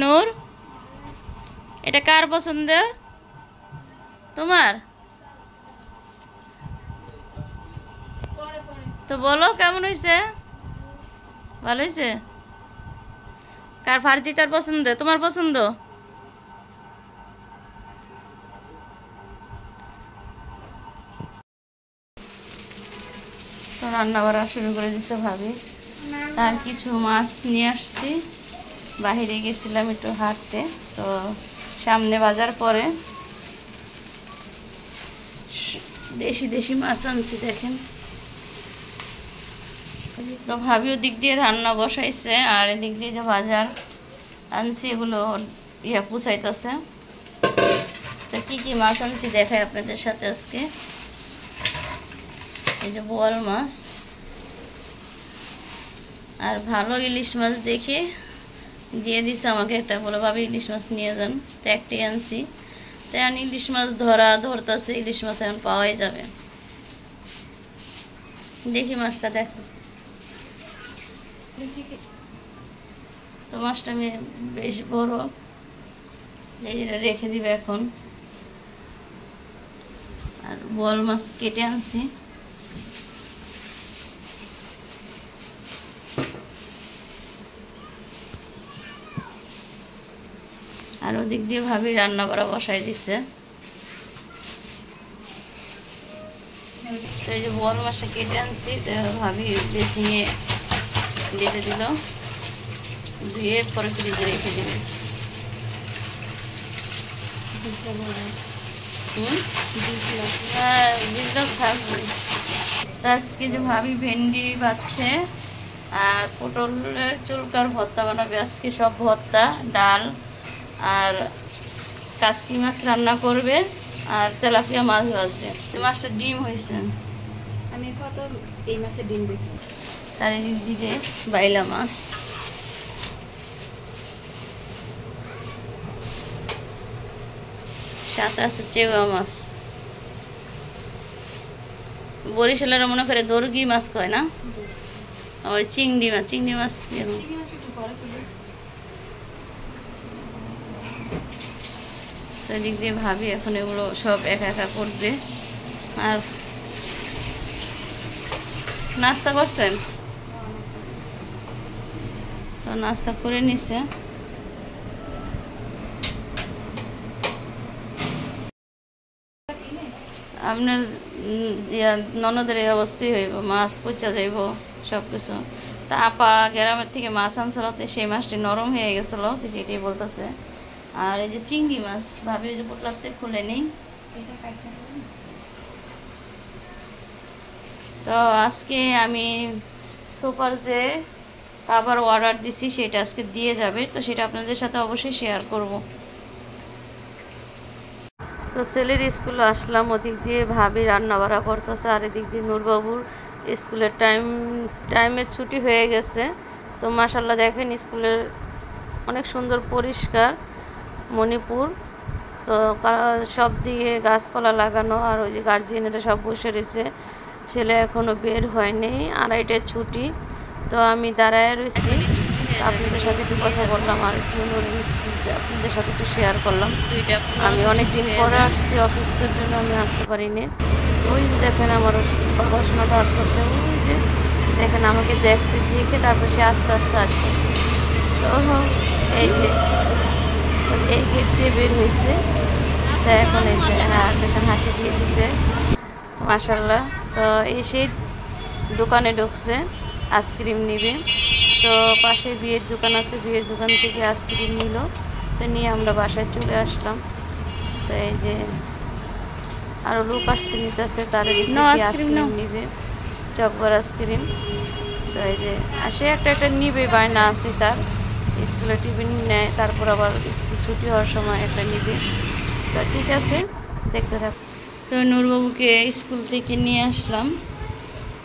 নূর, এটা কার পছন্দের? তোমার? তো বলো কেমন হয়েছে? ভালো হয়েছে? কার ফারজিতার পছন্দ? তোমার পছন্দ? তো রান্না বাড়া শুরু করে দিচ্ছে ভাবি। তার কিছু মাছ নিয়ে আসছি, বাহিরে গেছিলাম একটু হাঁটতে, তো সামনে বাজার পরে দেশি দেশি মাছ আনছি দেখেন। তো ভাবি ওদিক দিয়ে রান্না বসাইছে আর এদিক দিয়ে যে বাজার আনছি এগুলো পুষাইতেছে। তো কি কি মাছ আনছি দেখাই আপনাদের সাথে আজকে। এই যে বোয়াল মাছ আর ভালো ইলিশ মাছ দেখে দিয়ে দিছে আমাকে একটা, বলে ভাবি ইলিশ মাছ নিয়ে যান। তো একটাই আনছি। তো এখন ইলিশ মাছ ধরতেছে, ইলিশ মাছ এখন পাওয়াই যাবে। দেখি মাছটা দেখো। তো মাছটা বেশ বড়, যেটা রেখে দিবে এখন। আর বোয়াল মাছ কেটে আনছি। আর ওদিক দিয়ে ভাবি রান্না করা বসাই দিছে। তো এই যে বোয়াল মাছটা কেটে আনছি, তো ভাবি ড্রেসিংয়ে দিতে দিল, ধুয়ে পরে ফ্রিজে রেখে দেবে। হ্যাঁ বুঝলাম থাকবে। তো আজকে যে ভাবি ভেন্ডি বাচ্ছে আর পটলের চুলকার ভর্তা বানাবে আজকে, সব ভর্তা, ডাল আর কাসকি মাছ রান্না করবে আর তেলাপিয়া মাছ ভাজবে। মাছটা ডিম হয়েছে, আমি কত এই মাসে ডিম দেখি। তার এদিক দিয়ে বাইলা মাছ, সাথে আছে চেওয়া মাছ। বরিশালের মনে করে দর্গি মাছ কয় না, আর চিংড়ি মাছ এদিক দিয়ে ভাবি এখন এগুলো সব একা একা করবে। আর নাস্তা করছেন? তো নাস্তা করে নিছে। আপনার ননদের এই অবস্থাই হইব, মাছ পচা যাইব সব কিছু। তা আপা গ্রামের থেকে মাছ আনছিল, তো সেই মাছটি নরম হয়ে গেছিলো, তো সেটাই বলতেছে। আর এই যে চিংড়ি মাছ ভাবি যে পোটলাতে খুলে নেই। তো আজকে আমি সুপার যে কাভার অর্ডার দিছি সেটা আজকে দিয়ে যাবে, তো সেটা আপনাদের সাথে অবশ্যই শেয়ার করব। তো ছেলের স্কুলে আসলাম, ওদিক দিয়ে ভাবি রান্না বাড়া করতেছে আর এদিক দিয়ে নূরবাবুর স্কুলের টাইমের ছুটি হয়ে গেছে। তো মাশাল্লাহ দেখেন স্কুলের অনেক সুন্দর পরিষ্কার মণিপুর। তো সব দিকে গাছপালা লাগানো আর ওই যে গার্জিয়ানেরা সব বসে রয়েছে। ছেলে এখনও বের হয়নি, 2:30টায় ছুটি। তো আমি দাঁড়ায় রয়েছি, আপনাদের সাথে একটু কথা বললাম আর আপনাদের সাথে একটু শেয়ার করলাম। আমি অনেক দিন পরে আসছি, অসুস্থের জন্য আমি আসতে পারিনি। ওই যে দেখেন আমার পড়াশোনাটা আসতেছে, ওই যে দেখেন আমাকে দেখছে, দেখে তারপর সে আস্তে আস্তে আসতেছে। তো এই যে এই গেট দিয়ে বের হয়েছে, এখন এই যে দেখেন হাসি দিয়ে দিছে মাশাল্লাহ। তো এসে দোকানে ঢুকছে, আইসক্রিম নিবে। তো পাশে বিয়ের দোকান আছে, বিয়ের দোকান থেকে আইসক্রিম নিল, তো নিয়ে আমরা বাসায় চলে আসলাম। তো এই যে আরও লোক আসছে নিতেছে, তার আইসক্রিম নিবে, চকবার আইসক্রিম। তো এই যে আসে একটা নিবে, বায়না আছে তার, স্কুলে টিফিন নেয়, তারপর আবার স্কুল ছুটি হওয়ার সময় একটা নিবে। তো ঠিক আছে, দেখতে থাক। তো নূরবাবুকে স্কুল থেকে নিয়ে আসলাম।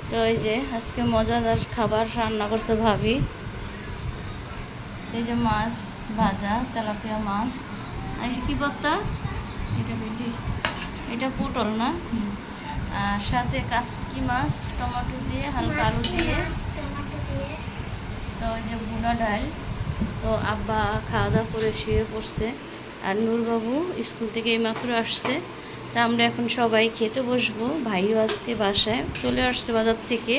তো এই যে আজকে মজাদার খাবার রান্না করছে ভাবি। এই যে মাছ ভাজা, তেলাপিয়া মাছ। আর এটা কি ভর্তা? এটা পটল না, আর সাথে কাসকি মাছ টমেটো দিয়ে, হালকা আলু দিয়ে। তো ওই যে ভুনা ডাল, তো আব্বা খাওয়া দাওয়া করে শুয়ে পড়ছে, আর নূরবাবু স্কুল থেকে এইমাত্র আসছে। তা আমরা এখন সবাই খেতে বসবো। ভাইও আজকে বাসায় চলে আসছে বাজার থেকে।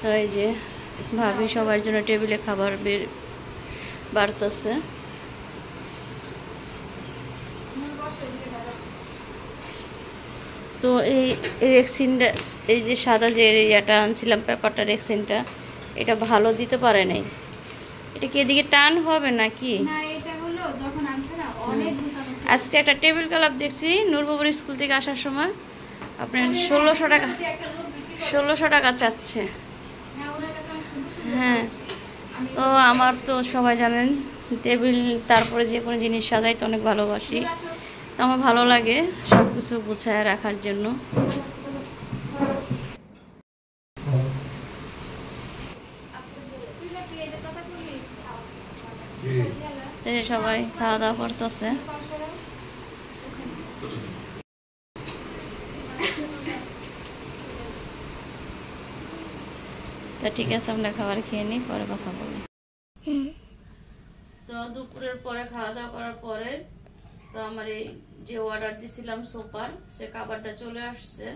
তো এই যে ভাবি সবার জন্য টেবিলে খাবার বাড়তেছে। তো এই রেক্সিনটা, এই যে সাদা যে ইয়াটা আনছিলাম পেপারটা, রেক্সিনটা, এটা ভালো দিতে পারে নাই। এটা কি এদিকে টান হবে নাকি? না, এটা হলো যখন আনছে না অনেক গুছানো ছিল। আজকে একটা টেবিল ক্লথ দেখছি নূরবাবুর স্কুল থেকে আসার সময়, আপনার 1600 টাকা, 1600 টাকা চাচ্ছে। হ্যাঁ, তো আমার তো সবাই জানেন টেবিল তারপরে যে কোনো জিনিস সাজাইতে অনেক ভালোবাসি। তো আমার ভালো লাগে সব কিছু গুছায় রাখার জন্য। এই যে সবাই খাওয়া দাওয়া করতেছে। তো ঠিক আছে, আমরা খাবার খেয়ে নিই, পরে কথা বলি। তো দুপুরের পরে খাওয়া দাওয়া করার পরে তো আমার এই যে অর্ডার দিছিলাম সোফার, সে কাভারটা চলে আসছে।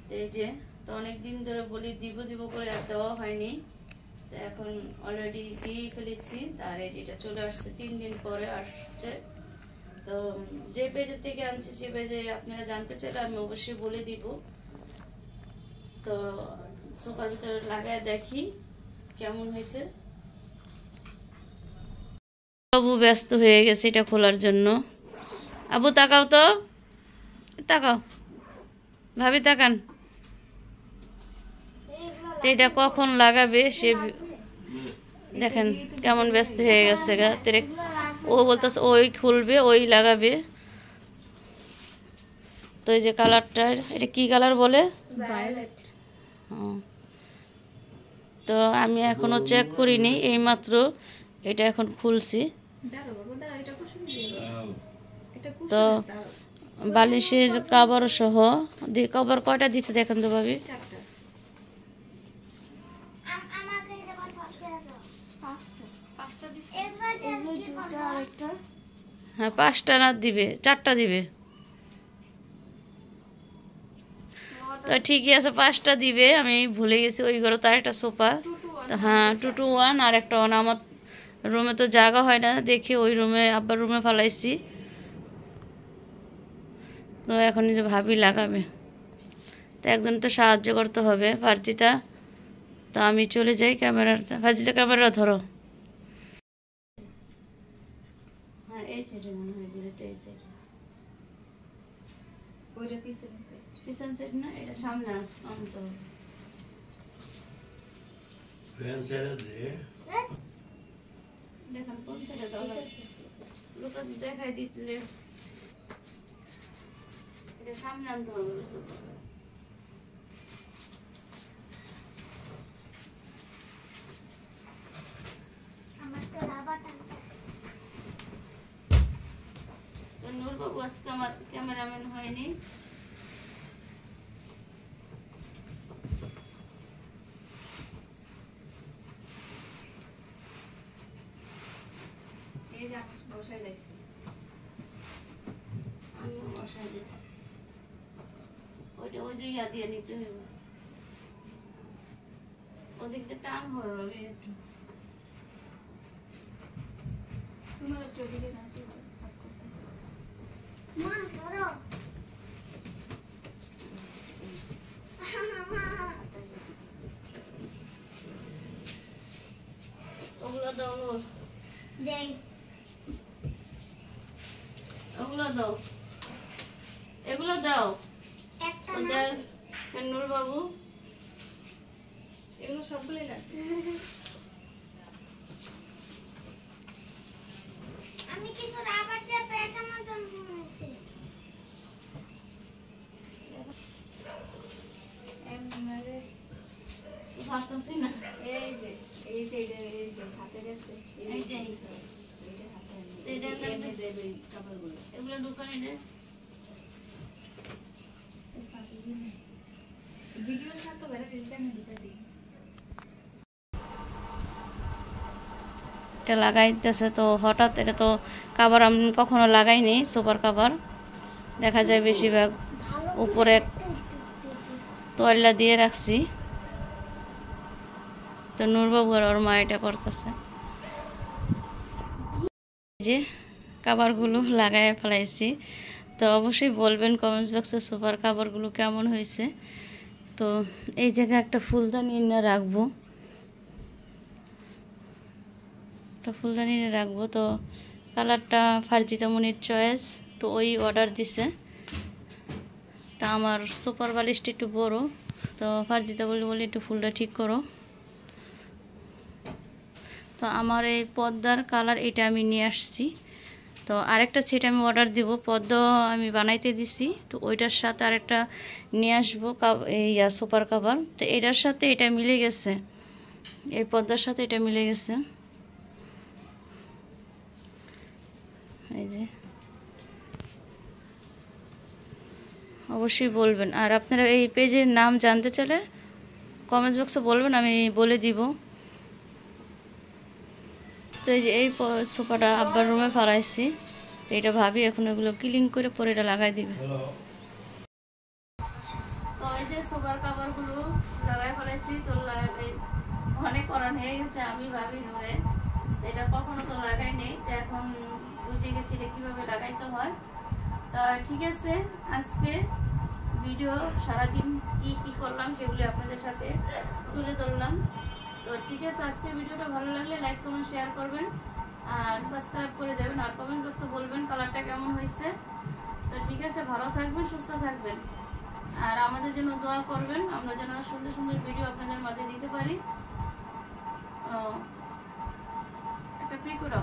তো এই যে, তো অনেক দিন ধরে বলি দিব দিব করে আর দেওয়া হয়নি, তো এখন অলরেডি দিয়ে ফেলেছি। তার এই যেটা চলে আসছে 3 দিন পরে আসছে। তো যে পেজের থেকে আনছি সে পেজে আপনারা জানতে চাইলে আমি অবশ্যই বলে দিব। তো সোফার ভিতরে লাগায় দেখি কেমন হয়েছে। আবু ব্যস্ত হয়ে গেছে এটা খোলার জন্য। আবু তাকাও তো, তাকাও, ভাবি তাকান। এটা কখন লাগাবে সে দেখেন কেমন ব্যস্ত হয়ে গেছে গা। ও বলতেছে ওই খুলবে ওই লাগাবে। তো এই যে কালারটা, এটা কি কালার বলে? ভায়োলেট। তো আমি এখনো চেক করিনি, এইমাত্র এটা এখন খুলছি। তো বালিশের কাভার সহ কভার কয়টা দিচ্ছে দেখেন তো ভাবি? হ্যাঁ 5টা না দিবে, 4টা দিবে। তো ঠিকই আছে, 5টা দিবে। আমি ভুলে গেছি, ওই ঘরে তো আরেকটা সোফা। হ্যাঁ 2 to 1 আর একটা 1। আমার রুমে তো জায়গা হয় না দেখে ওই রুমে, আব্বার রুমে ফালাইছি। তো এখন যে ভাবি লাগাবে, তো একজন তো সাহায্য করতে হবে, ফার্জিতা। তো আমি চলে যাই ক্যামেরাটা, ফার্জিতা ক্যামেরা ধরো। হ্যাঁ এই সাইডে মনে হয় দুটো, এই সাইডে ওইটা পিছন সাইড। পিছন সাইড না, এটা সামনে আনতে হবে। দেখেন কোন সাইডে দেওয়া আছে, লোকটা দেখাই দিলে এটা সামনে আনতে হবে। নূরবাবু আজকে আমার ক্যামেরাম্যান হয়নি। এই যে আমি বসাই লাইছি। আমিও বসাই দিচ্ছি। ওইটা ওই যে ইয়া দিয়ে নিতে হবে, ওদিকটা টান হবে ভাবি একটু। তোমার একটু দিকে না তো মা ধরো। ওগুলো দাও নূর, দেই ওগুলো দাও, এগুলো দাও। একটা ওদের নূর বাবু এগুলো সবগুলোই লাগবে। আমি কিছু রাবার দিয়ে পেঁচানোর জন্য নিয়েছি। এমরে ভাবতেছি না, এই যে এই সাইডে এই যে হাতে গেছে এই যে এইটা হাতে এইটা এমনি যে এই কাপড়গুলো এগুলো দোকানে নে। ভিডিও ছাড়তে পারে ভিডিওটা আমি দিতে দিই। এটা লাগাই দিতেছে। তো হঠাৎ এটা তো কাভার আমি কখনো লাগাইনি, সুপার কাভার দেখা যায় বেশিরভাগ উপরে তোয়াল্লা দিয়ে রাখছি। তো নূরবাবু আর ওর মা এটা করতেছে, যে কাভারগুলো লাগাই ফেলাইছি। তো অবশ্যই বলবেন কমেন্টস বক্সে সুপার কাভারগুলো কেমন হয়েছে। তো এই জায়গায় একটা ফুলদানি এনে রাখবো, একটা ফুলদানি এনে রাখবো। তো কালারটা ফারজিতা মনির চয়েস, তো ওই অর্ডার দিছে। তা আমার সুপার বালিশটা একটু বড়, তো ফারজিতা বলি একটু ফুলটা ঠিক করো। তো আমার এই পর্দার কালার এটা আমি নিয়ে আসছি। তো আরেকটা সেট আমি অর্ডার দিব, পদ্ম আমি বানাইতে দিছি। তো ওইটার সাথে আরেকটা নিয়ে আসবো এই সুপার কাভার। তো এটার সাথে এটা মিলে গেছে, এই পর্দার সাথে এটা মিলে গেছে। এই যে অবশ্যই বলবেন। আর আপনারা এই পেজের নাম জানতে চাইলে কমেন্টস বক্সে বলবেন, আমি বলে দিব। তো এই যে এই সোফাটা আব্বার রুমে ফেলাইছি, তো এটা ভাবি এখন এগুলো ক্লিন করে পরে এটা লাগাই দিবে। তো এই যে সোফার কাভারগুলো লাগাই ফেলাইছি। তো অনেক করান হয়ে গেছে, আমি ভাবি ধরে এটা কখনো তো লাগাই নেই। তো এখন বুঝে গেছি এটা কীভাবে লাগাইতে হয়। তা ঠিক আছে, আজকে ভিডিও সারাদিন কি করলাম সেগুলি আপনাদের সাথে তুলে ধরলাম। তো ঠিক আছে, আজকের ভিডিওটা ভালো লাগলে লাইক কমেন্ট শেয়ার করবেন আর সাবস্ক্রাইব করে যাবেন। আর কমেন্ট বক্সে বলবেন কালারটা কেমন হয়েছে। তো ঠিক আছে, ভালো থাকবেন, সুস্থ থাকবেন, আর আমাদের জন্য দোয়া করবেন, আমরা যেন সুন্দর সুন্দর ভিডিও আপনাদের মাঝে দিতে পারি। একটা ক্লিক করো।